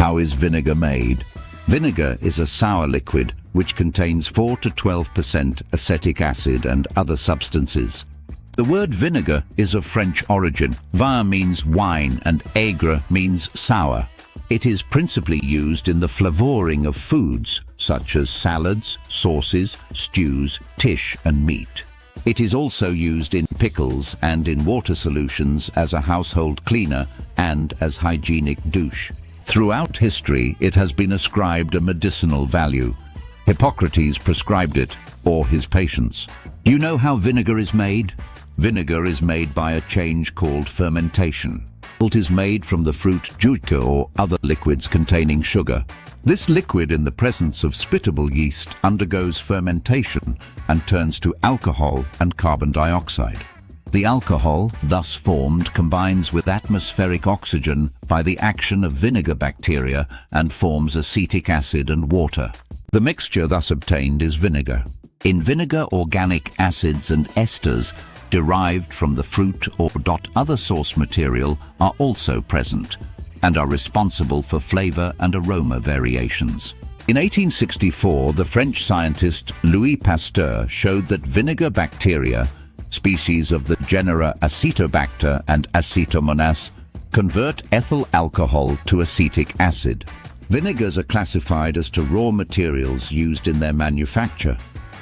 How is vinegar made? Vinegar is a sour liquid which contains 4 to 12% acetic acid and other substances. The word vinegar is of French origin. Vin means wine and aigre means sour. It is principally used in the flavoüring of foods, such as salads, sauces, stews, tish and meat. It is also used in pickles and in water solutions as a household cleaner and as hygienic douche. Throughout history, it has been ascribed a medicinal value. Hippocrates prescribed it, or his patients. Do you know how vinegar is made? Vinegar is made by a change called fermentation. It is made from the fruit douche or other liquids containing sugar. This liquid, in the presence of spitable yeast, undergoes fermentation and turns to alcohol and carbon dioxide. The alcohol, thus formed, combines with atmospheric oxygen by the action of vinegar bacteria and forms acetic acid and water. The mixture thus obtained is vinegar. In vinegar, organic acids and esters derived from the fruit or other source material are also present and are responsible for flavor and aroma variations. In 1864, the French scientist Louis Pasteur showed that vinegar bacteria, species of the genera Acetobacter and Acetomonas, convert ethyl alcohol to acetic acid. Vinegars are classified as to raw materials used in their manufacture.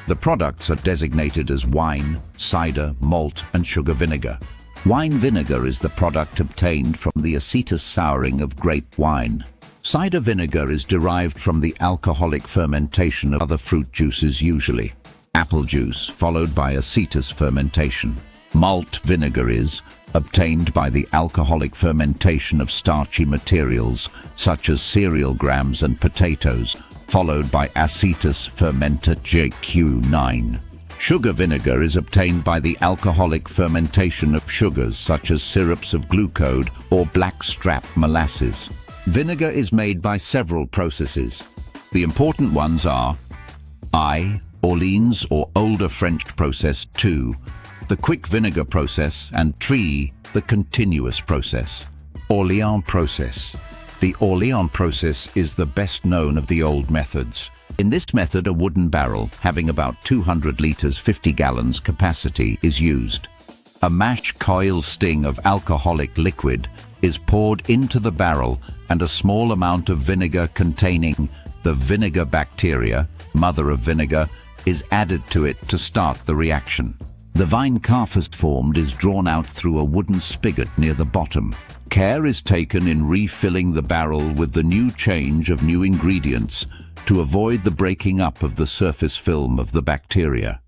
The products are designated as wine, cider, malt, and sugar vinegar. Wine vinegar is the product obtained from the acetous souring of grape wine. Cider vinegar is derived from the alcoholic fermentation of other fruit juices, usually apple juice, followed by acetous fermentation. Malt vinegar is obtained by the alcoholic fermentation of starchy materials, such as cereal grams and potatoes, followed by acetous fermented JQ9. Sugar vinegar is obtained by the alcoholic fermentation of sugars such as syrups of glucose or blackstrap molasses. Vinegar is made by several processes. The important ones are I. Orleans or older French process, 2. The quick vinegar process, and 3. The continuous process. Orleans process. The Orleans process is the best known of the old methods. In this method, a wooden barrel having about 200 liters 50 gallons capacity is used. A mash coil sting of alcoholic liquid is poured into the barrel and a small amount of vinegar containing the vinegar bacteria, mother of vinegar, is added to it to start the reaction. The vine carfist formed is drawn out through a wooden spigot near the bottom. Care is taken in refilling the barrel with the new change of new ingredients to avoid the breaking up of the surface film of the bacteria.